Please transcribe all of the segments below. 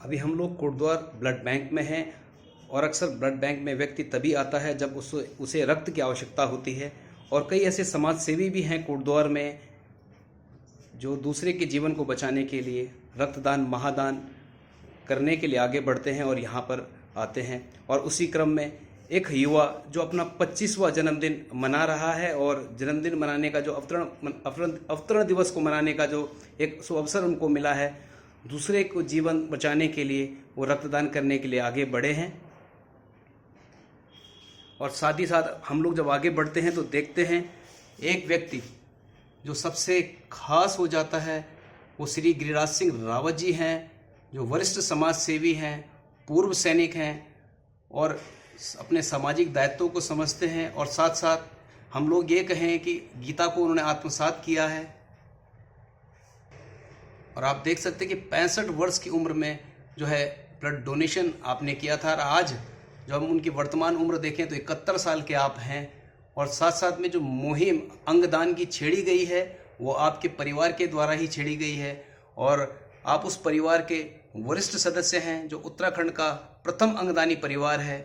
अभी हम लोग कोटद्वार ब्लड बैंक में हैं और अक्सर ब्लड बैंक में व्यक्ति तभी आता है जब उसे रक्त की आवश्यकता होती है। और कई ऐसे समाज सेवी भी हैं कोटद्वार में जो दूसरे के जीवन को बचाने के लिए रक्तदान महादान करने के लिए आगे बढ़ते हैं और यहाँ पर आते हैं। और उसी क्रम में एक युवा जो अपना 25वां जन्मदिन मना रहा है और जन्मदिन मनाने का जो अवतरण दिवस को मनाने का जो एक अवसर उनको मिला है, दूसरे को जीवन बचाने के लिए वो रक्तदान करने के लिए आगे बढ़े हैं। और साथ ही साथ हम लोग जब आगे बढ़ते हैं तो देखते हैं एक व्यक्ति जो सबसे खास हो जाता है वो श्री गिरिराज सिंह रावत जी हैं, जो वरिष्ठ समाज सेवी हैं, पूर्व सैनिक हैं और अपने सामाजिक दायित्वों को समझते हैं। और साथ साथ हम लोग ये कहें कि गीता को उन्होंने आत्मसात किया है। और आप देख सकते हैं कि 65 वर्ष की उम्र में जो है ब्लड डोनेशन आपने किया था और आज जब हम उनकी वर्तमान उम्र देखें तो 71 साल के आप हैं। और साथ साथ में जो मुहिम अंगदान की छेड़ी गई है वो आपके परिवार के द्वारा ही छेड़ी गई है और आप उस परिवार के वरिष्ठ सदस्य हैं जो उत्तराखंड का प्रथम अंगदानी परिवार है।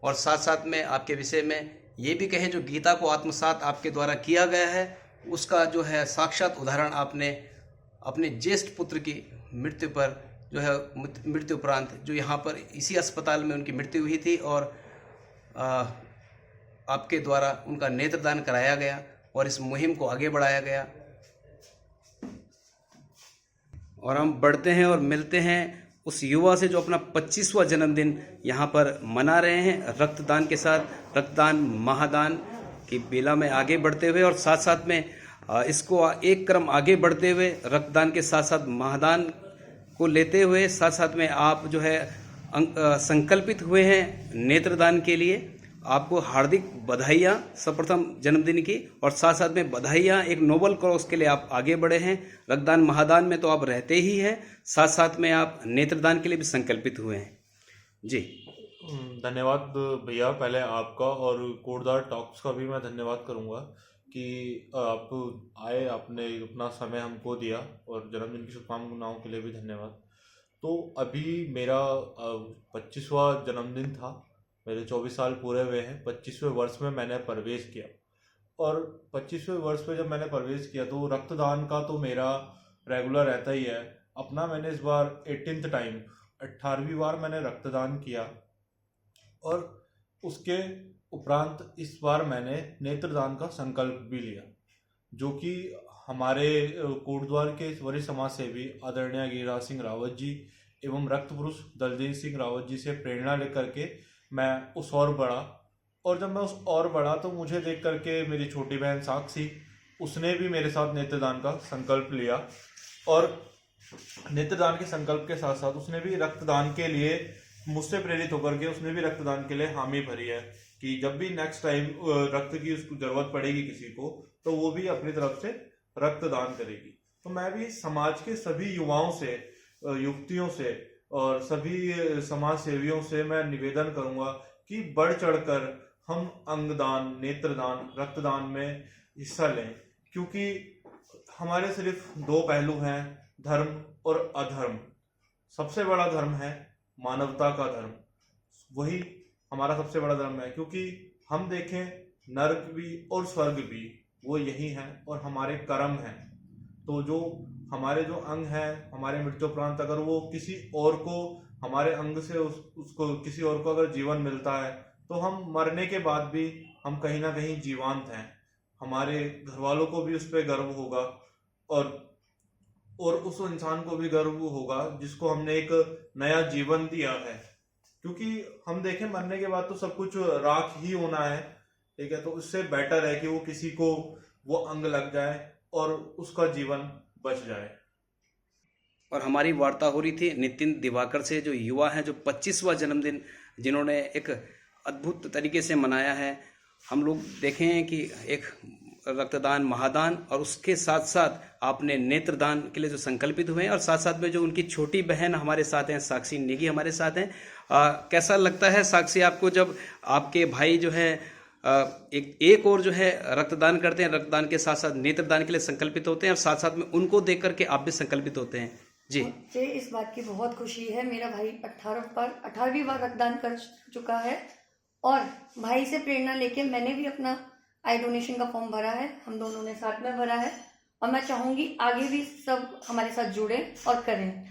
और साथ साथ में आपके विषय में ये भी कहें जो गीता को आत्मसात आपके द्वारा किया गया है उसका जो है साक्षात उदाहरण आपने अपने ज्येष्ठ पुत्र की मृत्यु पर जो है मृत्यु उपरांत जो यहाँ पर इसी अस्पताल में उनकी मृत्यु हुई थी और आपके द्वारा उनका नेत्रदान कराया गया और इस मुहिम को आगे बढ़ाया गया। और हम बढ़ते हैं और मिलते हैं उस युवा से जो अपना 25वां जन्मदिन यहाँ पर मना रहे हैं रक्तदान के साथ, रक्तदान महादान की बेला में आगे बढ़ते हुए और साथ साथ में इसको एक क्रम आगे बढ़ते हुए रक्तदान के साथ साथ महादान को लेते हुए साथ साथ में आप जो है संकल्पित हुए हैं नेत्रदान के लिए। आपको हार्दिक बधाइयाँ सर्वप्रथम जन्मदिन की और साथ साथ में बधाइयाँ एक नोबल कॉज के लिए आप आगे बढ़े हैं। रक्तदान महादान में तो आप रहते ही हैं, साथ साथ में आप नेत्रदान के लिए भी संकल्पित हुए हैं। जी धन्यवाद भैया, पहले आपका और कोटद्वार टॉक्स का भी मैं धन्यवाद करूंगा कि आप आए, आपने अपना समय हमको दिया और जन्मदिन की शुभकामनाओं के लिए भी धन्यवाद। तो अभी मेरा 25वां जन्मदिन था, मेरे 24 साल पूरे हुए हैं। 25वें वर्ष में मैंने प्रवेश किया और 25वें वर्ष में जब मैंने प्रवेश किया तो रक्तदान का तो मेरा रेगुलर रहता ही है। अपना मैंने इस बार 18वीं बार मैंने रक्तदान किया और उसके उपरांत इस बार मैंने नेत्रदान का संकल्प भी लिया, जो कि हमारे कोटद्वार के वरिष्ठ समाज सेवी आदरणीय गिरिराज सिंह रावत जी एवं रक्त पुरुष दलजीत सिंह रावत जी से प्रेरणा लेकर के मैं उस ओर बढ़ा। और जब मैं उस ओर बढ़ा तो मुझे देख करके मेरी छोटी बहन साक्षी, उसने भी मेरे साथ नेत्रदान का संकल्प लिया और नेत्रदान के संकल्प के साथ साथ उसने भी रक्तदान के लिए मुझसे प्रेरित होकर के उसने भी रक्तदान के लिए हामी भरी है कि जब भी नेक्स्ट टाइम रक्त की उसको जरूरत पड़ेगी किसी को तो वो भी अपनी तरफ से रक्तदान करेगी। तो मैं भी समाज के सभी युवाओं से, युवतियों से और सभी समाज सेवियों से मैं निवेदन करूंगा कि बढ़ चढ़कर हम अंगदान, नेत्रदान, रक्तदान में हिस्सा लें, क्योंकि हमारे सिर्फ दो पहलू हैं, धर्म और अधर्म। सबसे बड़ा धर्म है मानवता का धर्म, वही हमारा सबसे बड़ा धर्म है, क्योंकि हम देखें नरक भी और स्वर्ग भी वो यही हैं और हमारे कर्म हैं। तो जो हमारे जो अंग हैं, हमारे मृत्युपरांत अगर वो किसी और को हमारे अंग से उसको किसी और को अगर जीवन मिलता है तो हम मरने के बाद भी हम कहीं ना कहीं जीवंत हैं। हमारे घर वालों को भी उस पर गर्व होगा और उस इंसान को भी गर्व होगा जिसको हमने एक नया जीवन दिया है। क्योंकि हम देखें मरने के बाद तो सब कुछ राख ही होना है, ठीक है। तो उससे बेटर है कि वो किसी को वो अंग लग जाए और उसका जीवन बच जाए। और हमारी वार्ता हो रही थी नितिन दिवाकर से, जो युवा हैं, जो 25वां जन्मदिन जिन्होंने एक अद्भुत तरीके से मनाया है। हम लोग देखें कि एक रक्तदान महादान और उसके साथ साथ आपने नेत्रदान के लिए जो संकल्पित हुए हैं और साथ साथ में जो उनकी छोटी बहन हमारे साथ हैं, साक्षी नेगी हमारे साथ हैं। कैसा लगता है साक्षी आपको जब आपके भाई जो है एक और जो है रक्तदान करते हैं, रक्तदान के साथ साथ नेत्रदान के लिए संकल्पित होते हैं और साथ साथ में उनको देख करके आप भी संकल्पित होते हैं? जी। मुझे इस बात की बहुत खुशी है, मेरा भाई 18वीं बार रक्तदान कर चुका है और भाई से प्रेरणा लेके मैंने भी अपना आई डोनेशन का फॉर्म भरा है, हम दोनों ने साथ में भरा है और मैं चाहूँगी आगे भी सब हमारे साथ जुड़े और करें।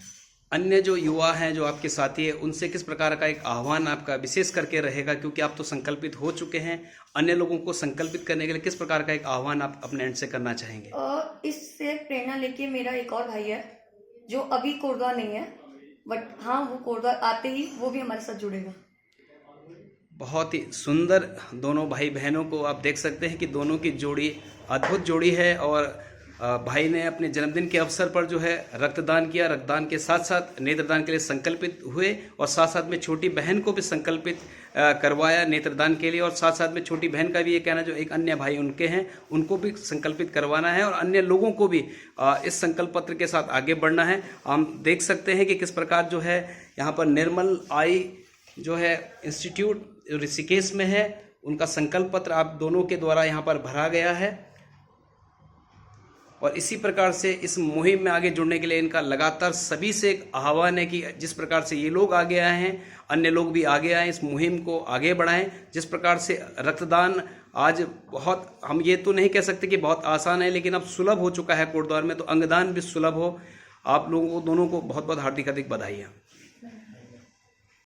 अन्य जो युवा हैं, जो आपके साथी हैं, उनसे किस प्रकार का एक आह्वान आपका विशेष करके रहेगा, क्योंकि आप तो संकल्पित हो चुके हैं, अन्य लोगों को संकल्पित करने के लिए किस प्रकार का एक आह्वान आप अपने एंड से करना चाहेंगे? इससे प्रेरणा लेके मेरा एक और भाई है जो अभी कोटद्वार नहीं है, बट हाँ वो कोटद्वार आते ही वो भी हमारे साथ जुड़ेगा। बहुत ही सुंदर दोनों भाई बहनों को आप देख सकते हैं कि दोनों की जोड़ी अद्भुत जोड़ी है और भाई ने अपने जन्मदिन के अवसर पर जो है रक्तदान किया, रक्तदान के साथ साथ नेत्रदान के लिए संकल्पित हुए और साथ साथ में छोटी बहन को भी संकल्पित करवाया नेत्रदान के लिए और साथ साथ में छोटी बहन का भी ये कहना, जो एक अन्य भाई उनके हैं उनको भी संकल्पित करवाना है और अन्य लोगों को भी इस संकल्प पत्र के साथ आगे बढ़ना है। हम देख सकते हैं कि किस प्रकार जो है यहाँ पर निर्मल आई जो है इंस्टीट्यूट ऋषिकेश में है, उनका संकल्प पत्र आप दोनों के द्वारा यहाँ पर भरा गया है और इसी प्रकार से इस मुहिम में आगे जुड़ने के लिए इनका लगातार सभी से एक आह्वान है कि जिस प्रकार से ये लोग आगे आए हैं, अन्य लोग भी आगे आएँ, इस मुहिम को आगे बढ़ाएं। जिस प्रकार से रक्तदान आज बहुत, हम ये तो नहीं कह सकते कि बहुत आसान है, लेकिन अब सुलभ हो चुका है कोटद्वार में, तो अंगदान भी सुलभ हो। आप लोगों को दोनों को बहुत बहुत हार्दिक बधाई है।